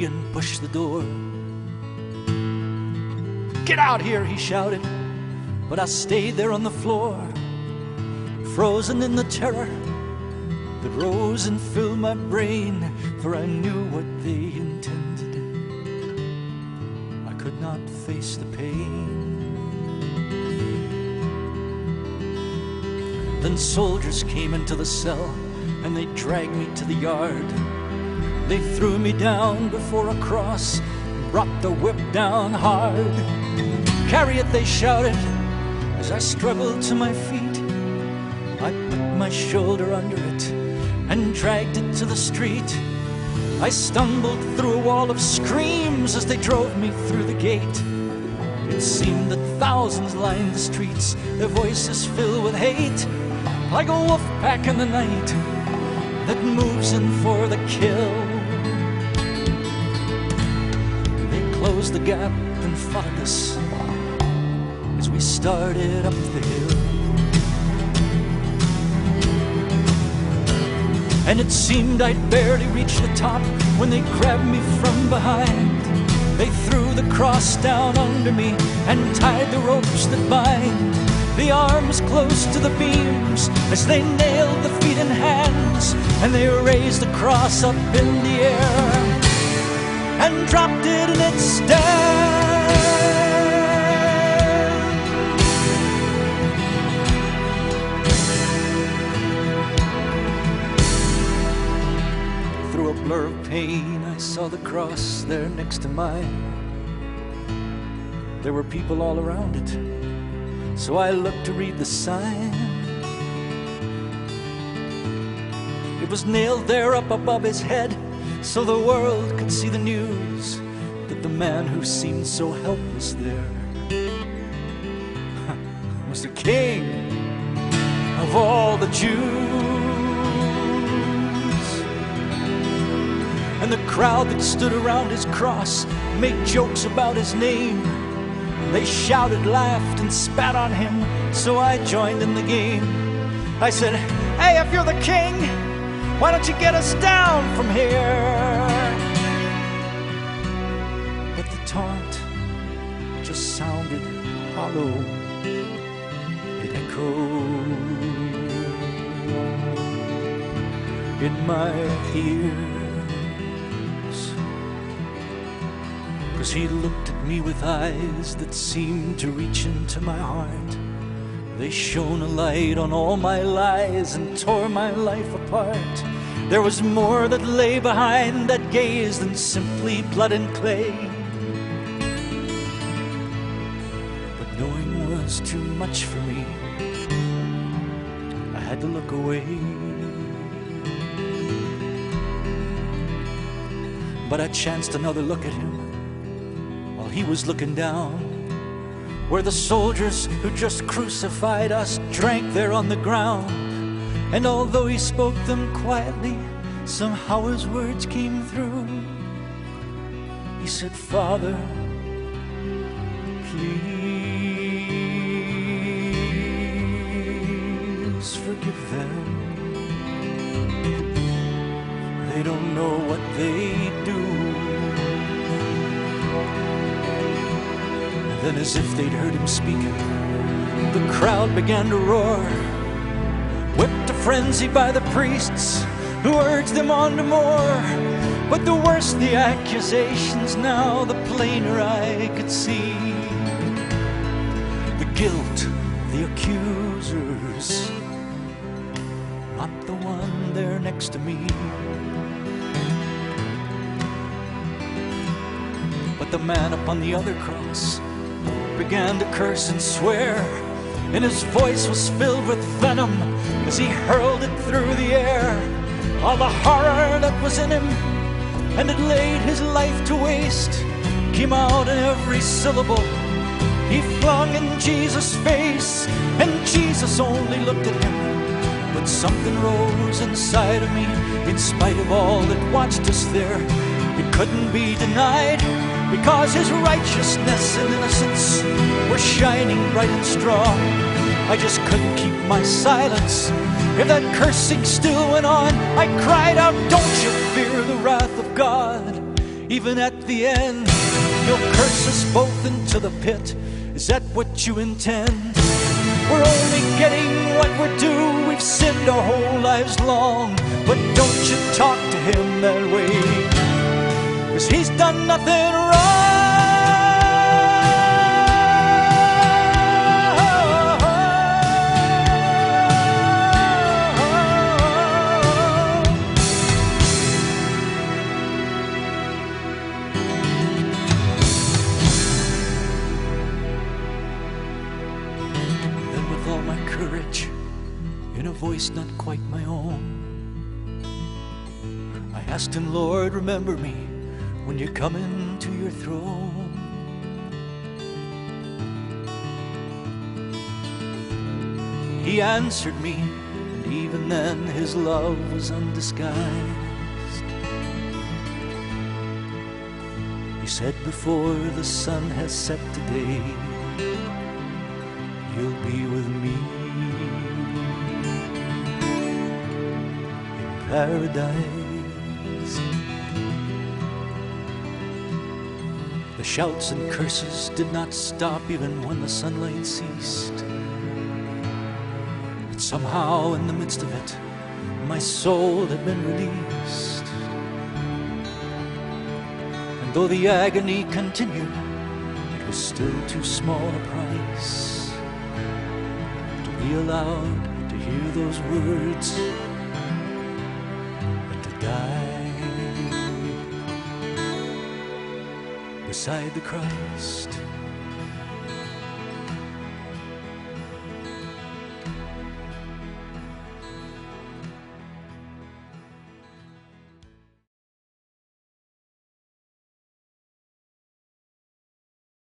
me and pushed the door. "Get out here," he shouted, but I stayed there on the floor, frozen in the terror that rose and filled my brain, for I knew what they intended. I could not face the pain. Then soldiers came into the cell, and they dragged me to the yard. They threw me down before a cross, brought the whip down hard. "Carry it," they shouted, as I struggled to my feet. I put my shoulder under it and dragged it to the street. I stumbled through a wall of screams as they drove me through the gate. It seemed that thousands lined the streets, their voices filled with hate, like a wolf pack in the night that moves in for the kill. They closed the gap and followed us as we started up the hill. And it seemed I'd barely reached the top when they grabbed me from behind. They threw the cross down under me and tied the ropes that bind the arms close to the beams as they nailed the feet and hands. And they raised the cross up in the air and dropped it in its stand. Through a blur of pain, I saw the cross there next to mine. There were people all around it, so I looked to read the sign. It was nailed there up above his head, so the world could see the news that the man who seemed so helpless there was the King of all the Jews. And the crowd that stood around his cross made jokes about his name. They shouted, laughed, and spat on him, so I joined in the game. I said, "Hey, if you're the king, why don't you get us down from here?" But the taunt just sounded hollow. It echoed in my ears. 'Cause he looked at me with eyes that seemed to reach into my heart. They shone a light on all my lies and tore my life apart. There was more that lay behind that gaze than simply blood and clay. But knowing was too much for me. I had to look away. But I chanced another look at him. He was looking down where the soldiers who just crucified us drank there on the ground. And although he spoke them quietly, somehow his words came through. He said, "Father, please forgive them. They don't know what they do." Then, as if they'd heard him speaking, the crowd began to roar, whipped to frenzy by the priests who urged them on to more. But the worse the accusations now, the plainer I could see the guilt of the accusers, not the one there next to me. But the man upon the other cross began to curse and swear, and his voice was filled with venom as he hurled it through the air. All the horror that was in him and had laid his life to waste came out in every syllable he flung in Jesus' face. And Jesus only looked at him, but something rose inside of me. In spite of all that watched us there, it couldn't be denied, because his righteousness and innocence were shining bright and strong. I just couldn't keep my silence. If that cursing still went on, I cried out, "Don't you fear the wrath of God? Even at the end, you'll curse us both into the pit. Is that what you intend? We're only getting what we're due. We've sinned our whole lives long. But don't you talk to him that way, 'cause he's done nothing wrong. Courage, in a voice not quite my own, I asked him, Lord, remember me when you come into your throne. He answered me, and even then his love was undisguised. He said, before the sun has set today, you'll be with me in paradise. The shouts and curses did not stop even when the sunlight ceased. But somehow in the midst of it, my soul had been released. And though the agony continued, it was still too small a price to be allowed to hear those words and to die beside the Christ.